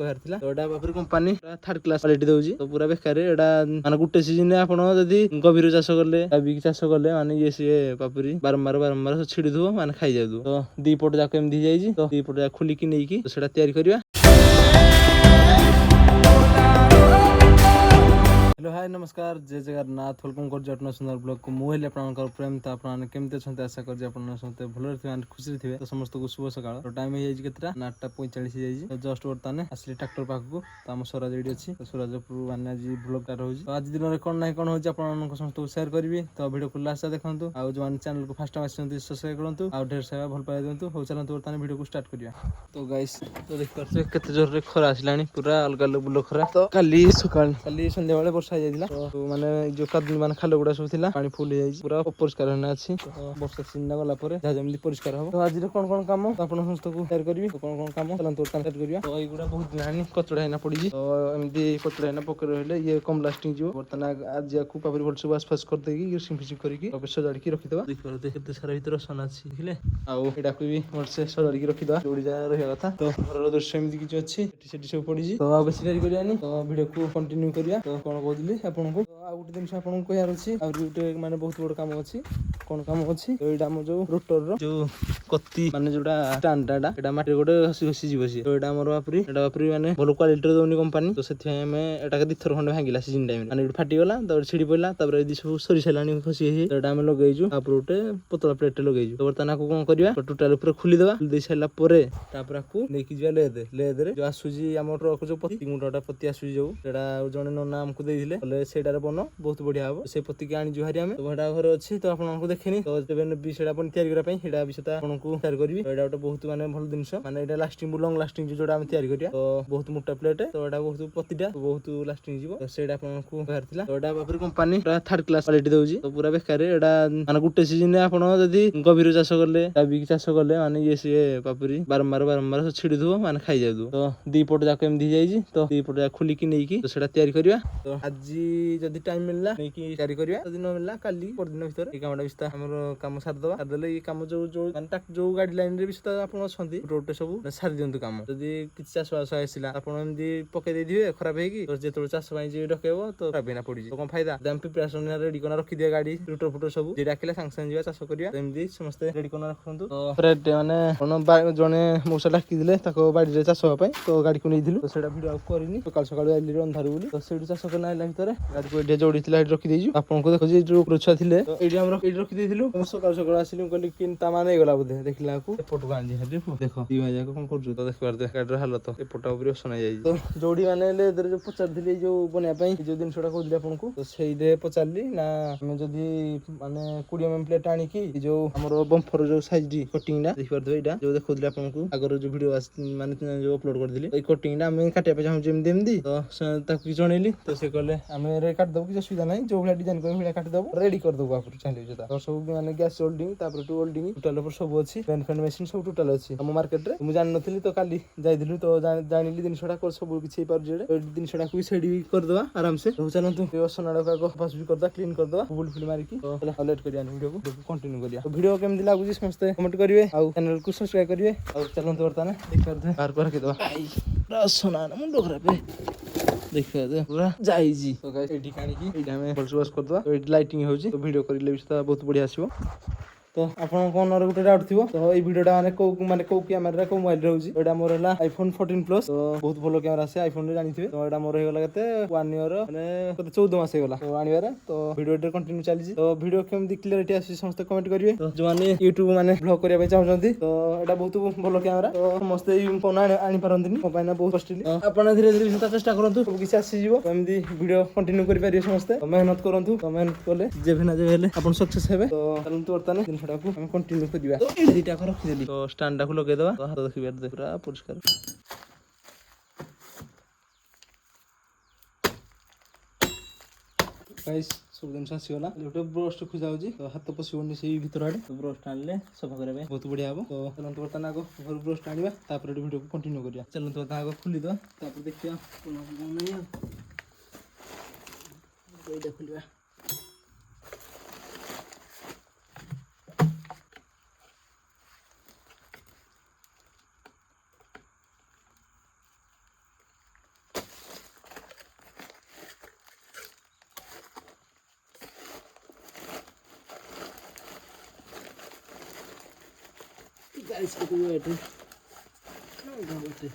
कहर थिला तो एटा बापर कंपनी थर्ड क्लास क्वालिटी दउजी तो पूरा बेकार एटा माने गुटे सीजन रे आपण जदी गभीर चाष करले बी चाष करले माने ये सी पापरी बारंबार छिड़ी दो माने खाई जाऊ तो दी पट जाक एमदी जाईजी तो दी पट जा खुलिकी नेकी तो सेटा तयारी करबा। हेलो हाय नमस्कार जय जगन्नाथ वेलकम कर जटना सुंदर ब्लॉग को मुहले आपनकर प्रेम तो आपन केमते छनते आशा कर जे आपन सते भलो थे खुशी थे तो समस्त को शुभ सकाळ तो टाइम हे केतरा 8:45 हे तो जस्ट वर्तमान असली ट्रैक्टर पाख को तो हम स्वराज एडी अछि तो स्वराजपुर माने जी ब्लॉग टा रहउजी तो आज दिन रे कोन नाही कोन होजी आपन समस्त को शेयर करबी तो वीडियो को लास्ट देखंतु आ जो चैनल को फर्स्ट टाइम आछंती सब्सक्राइब करंतु आ ढेर सारा भल पाए दंतु हो चलंतु वर्तमान वीडियो को स्टार्ट करिया। तो गाइस तो देख परसे केते जोर रे खरा आसलानी पूरा अलग अलग बुलो खरा तो काली सकाळ काली संध्या बेले वर्षा जाइदिला तो माने जो कादनी माने खाल गुडा सब थिला पानी फुल जाई पूरा परिष्कार होना अछि तो वर्षा सिन्ना गला परे जा जमली परिष्कार हो तो आज रे कोन काम तो आपण समस्त को शेयर करबी तो कोन काम चलंतु वर्तमान स्टार्ट करिया। तो एगुडा बहुत नानी कचड़ा हेना पड़ी तो एमदी कचड़ा हेना पकर रहले ये कम लास्टिंग जो वर्तमान आज याकू पापरी वर्ष वास फास कर देगी सिंफिसिंग करके तो सजाड़ के रखि देबा देख परते केते सारा भीतर सना अछि देखले आ एडा को भी वर्ष सजाड़ के रखि देबा जोड़ी जा रहया कथा तो घर दृश्य एमदी किछ अछि सेठी सब पड़ी तो आ बेसी देरी करियानी तो वीडियो को कंटिन्यू करिया। तो कोन कहदिली आपन को आ गुटे दिन आपन को यार अछि आ गुटे माने बहुत बड़ काम अछि कोन काम अछि तो एडा हम जो रोटर रो जो कत्ती माने जोडा स्टैंडर्ड एडा माटी गोटे हसी हसी जीव सी तो एडा हमर बापरी माने भलो क्वालिटी रो दोनी कंपनी तो सेथि हमें एटा के दिथर खंड भांगिला सीजन टाइम माने फाटी गला तो छिड़ी पड़ला तब एदी सब सरी सलानी खसी हे तो एडा हम लगैजु आ प्रोटे पतला प्लेट लगैजु तो बर्तन को कोन करिया तो टोटल ऊपर खुली देबा दे सला परे तापर को नेकी जिया ले दे जो आसुजी हमर ट्रक जो पति गुंडाटा पति आसुजी जो एडा जने नना हमको देइदिले बोले सेडार बनो बहुत बढ़िया हो से पति के आनी जुहारी हमें तो बड़ा घर अछि तो आपन को देखिनी तो जेबे भी सेडा अपन तयारी करा पई सेडा विषयता आपन को शेयर करबी तो एडा गोटे बहुत माने भल दिनस माने एडा लास्टिंग लॉन्ग लास्टिंग जोडा हम तयारी करिया तो बहुत मोटा प्लेट तो एडा बहुत पतिटा बहुत लास्टिंग जीवो तो सेडा आपन को बाहर थिला तो एडा बापर कंपनी थर्ड क्लास क्वालिटी दउजी तो पूरा बेकार एडा माने गुटे सीजन रे आपन जदी गभीर चाष करले बी चाष करले माने ये से पापरी बारंबार छिड़ी दो माने खाई जाऊ तो दी पट जाक एमदी जाईजी तो दी पट जा खुलिकी नेकी तो सेडा तयारी करबा। तो आज जदी टाइम मिलला नेकी तयारी करबा जदी न मिलला काली पर दिन भीतर ए कामटा विस्ता हमर काम सार दबा सार देले ए काम जो जो माने टाक जो गाइडलाइन रे विस्ता आपन छथि रोटे सब सार दियंतु काम जदी किछ चाष वास आइसिला आपन एमदी पके दे दिबे खराब हेगी तो जेतोल चाष पई जे डकेबो तो खराब बिना पड़ी तो कोन फायदा दाम प्रिपरेशन रेडी कोना रखि दिया गाड़ी रोटर फुटर सब जे डाकिला संग संग जीवा चाष करिया एमदी समस्त रेडी कोना रखंतु तो फ्रेड माने कोन जने मौसा डाकी दिले ताको बाड़ी रे चाष पई तो गाड़ी को नै दिलु तो सेडा वीडियो करनी सकाल सकाल आइली अंधार बोली तो सेडू चाष करना आइला भीतर गाड़ी को एडे जोड़ी थिला रखि देजु आपन को देखो जे जो रुछा थिले तो एडी हमरो एडी रखि देथिलु हम सकाल सकाल आसिलु कहली किन ता माने गला बुधे देखला को फोटो गांजी हेदे देखो दी भाई जाको कोन करजु तो देखबार दे गाड़ी रे हालत ए फोटो ऊपर सना जाई तो जोड़ी माने ले दर जो पचार दिले जो बनिया पई जो दिन छोटा कहदिले आपन को तो सेई दे पचारली ना हम जदी माने 20 एमएम प्लेट आनी की जो हमरो बम्फर जो साइज डी कटिंग ना देखबार दे एडा जो देखौदिले आपन को आगर जो वीडियो माने जो अपलोड कर दिली ए कटिंग ना हम काटिया पे चाहू जेम देम दी तो ताकि जणेली तो से कहले हमें रे काट दब कि सुविधा नहीं जो भला डिजाइन कर भला काट दब रेडी कर दब आप चाहले जेता तो सब माने गैस होल्डिंग तापर टू होल्डिंग टोटल पर सब अछि पेन फैन मशीन सब टोटल अछि हम मार्केट रे मु जान नथिली तो काली जाई दिलु तो जानिली दिन छोटा कर सब किछि पर जेडे दिन छोटा को सेडी कर दबा आराम से तो चलंतु व्यवस्था को पास भी कर दा क्लीन कर दबा फुल फुल मारी की तो हाईलाइट करिया वीडियो को कंटिन्यू करिया तो वीडियो केम दिला बुझी समस्त कमेंट करिवे आ चैनल को सब्सक्राइब करिवे आ चलंतु वर्तमान देख करते बार पर के दबा पूरा सोना मुंडो खराब देखा दे पूरा जाईजी तो गाइस एडी कानी की एडी हमें फुल वाश कर दबा तो एडी लाइटिंग होउची तो वीडियो करिले भी बहुत बढ़िया आसीबो। तो आपन कोन और गुटे डाउट थिबो तो ए वीडियोटा माने को कैमरा को मोबाइल रहउची एडा मोर हला आईफोन 14 प्लस तो बहुत भलो कैमरा आसे आईफोन रे जानिथिबे तो एडा मोर हे गला केते 1 ईयर माने कते 14 मास हे गला तो आनिबारे तो वीडियो एडर कंटिन्यू चलीजी तो वीडियो केमदी क्लियरिटी आसी समस्त कमेंट करिवे तो जो माने YouTube माने ब्लॉग करिया पे चाहउछंती तो एडा बहुत भलो कैमरा तो समस्त ई फोन आनी पारंतिनी मोबाइल बहुत कष्टली आपन धीरे धीरे विस्तार चेष्टा करंतु सब किछ आसी जीवो एमदी वीडियो कंटिन्यू करि पारियो समस्त तो मेहनत करंतु तो मेहनत करले जेबे ना जेबे हेले आपन सक्सेस हेबे तो चलंतु वर्तमान छोटा को हम कंटिन्यू करिया तो ए दुईटा को रखि देली तो स्टैंड को लगे दबा तो हाथ देखिबार दे पूरा परिष्कार गाइस सब दिन सासी वाला गोटे ब्रश खुजा होजी तो हाथ पसिबनी से भीतर आडे तो ब्रश टाणले सफा करबे बहुत बढ़िया हो तो चलंतु वर्तमान आगो घर ब्रश टाणिबा तापर वीडियो को कंटिन्यू करिया चलंतु वर्तमान आगो खुली दो तापर देखिया कोन नहीं कोई खुलिबा गाइस को तो बैठे कहाँ बैठे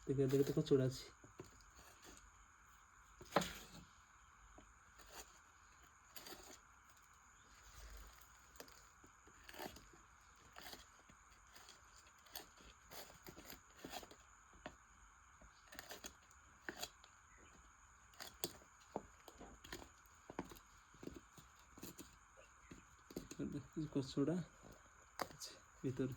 देखिए देखिए तो कचड़ा ଅଛି कचड़ा भीतर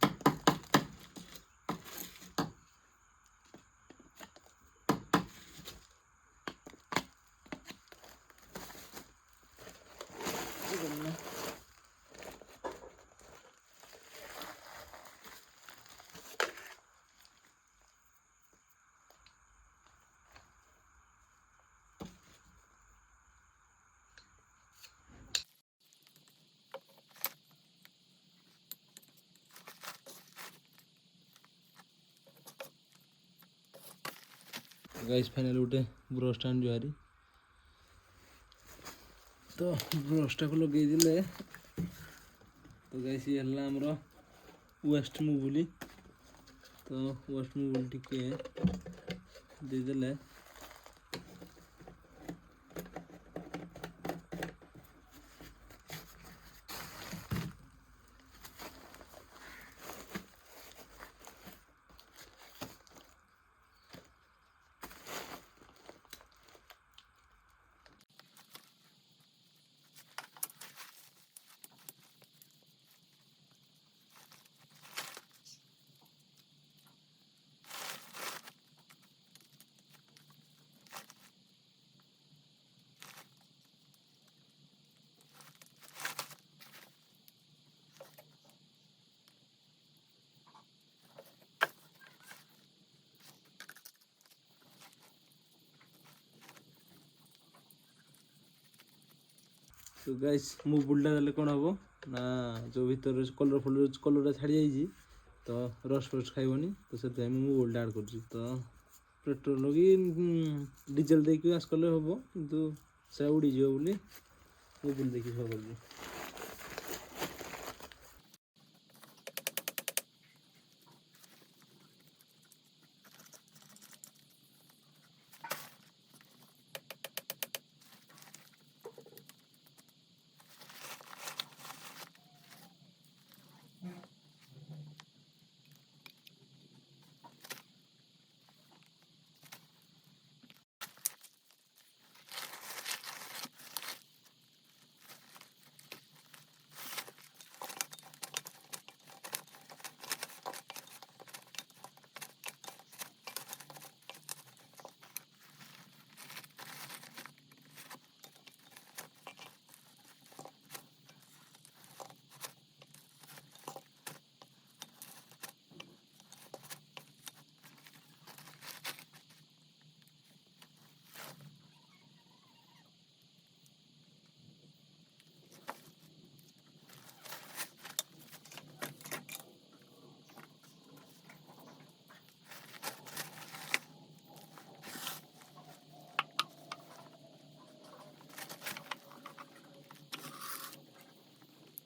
गाइस फाइनल गोटे ब्रश आन जुआरी तो ब्रशटा को लगे दिले तो गाइस ये हल्ला हमरो वेस्ट मूवली तो वेस्ट मूवली टिके दे देले तो गाइस मु बुल्डा देले कोन हबो ना जो भीतर कलर छाड़ी जाइए तो रस फस खाइबनी तो से मु बुल्डा ऐड कर तो पेट्रोल कि डीजेल देकी आस कले हबो किंतु से उड़ी जियो बोली मु बुल देखि सब कर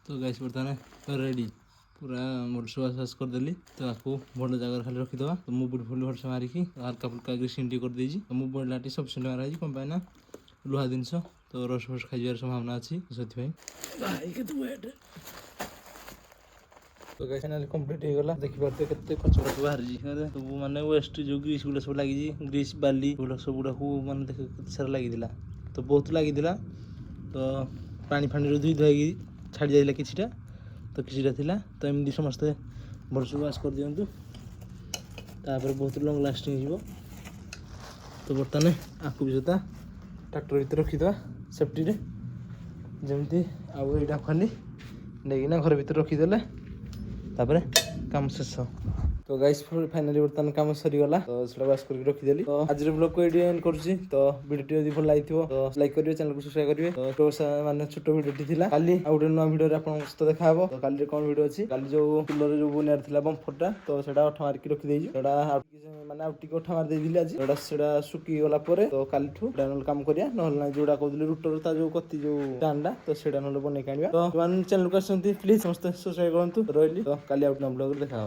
तो गाइस बर्तमान रेडी पूरा मोर सुवास करदेली तो आपको भल जगह खाली रखीदे तो मु बुट फुल भरसा मारिकी हल्का फुल्का ग्रीसिंग कर देजी तो मु बड़लाटी सब सेंट मारा कम पाए लुहा जिनस तो रस फस खाइबार संभावना अच्छी से तो गाइस फाइनली कंप्लीट हो गला देखि पारते केते कचरा बाहर जी तो माने वेस्ट जो ग्रीस गुला सब लागी ग्रीस बाली गुला सब गुडा माने देख केते सारा लागी दिला तो बहुत लागी दिला तो पानी फानी रो धुई धुई छाड़ी जाइला किछिटा तो किछिटा थिला तो एमदी समस्ते भरसु वाश कर दियंतु तापर बहुत लॉन्ग लास्टिंग जीवो तो बर्तमान आकु भी जोता ट्रैक्टर भीतर रखीदा सेफ्टी रे जमती आउ एटा खाली नेगिना घर भीतर रखीदेले तापर काम शेष। तो गाइस फाइनाली बर्तमान काम सरीगला तो सेटा वाश करके रखिदेली तो आज ब्लॉग को एडी एंड करूची तो वीडियो यदि भल लागिथिबो तो लाइक करिवे चैनल को सब्सक्राइब करिवे तो माने छोटो वीडियो थिला काली आ गुटे नवा वीडियो रे आपन सहित देखा हबो तो काली कोन वीडियो अछि काली जो कूलर जो बुनियार थिला बम्फरटा तो सेटा अठ मार के रखि देइजु सेटा माने आउट टिक अठ मार दे दिली आज सेटा सुकी गला परे तो काली ठु डानल काम करिया नहल ना जोडा कहदिली रूटर ता जो कति जो डांडा तो सेटा नहले बने कानिबा तो मान चैनल को असंती प्लीज समस्त सब्सक्राइब करंतु रहली तो काली आउट ना ब्लॉग रे देखा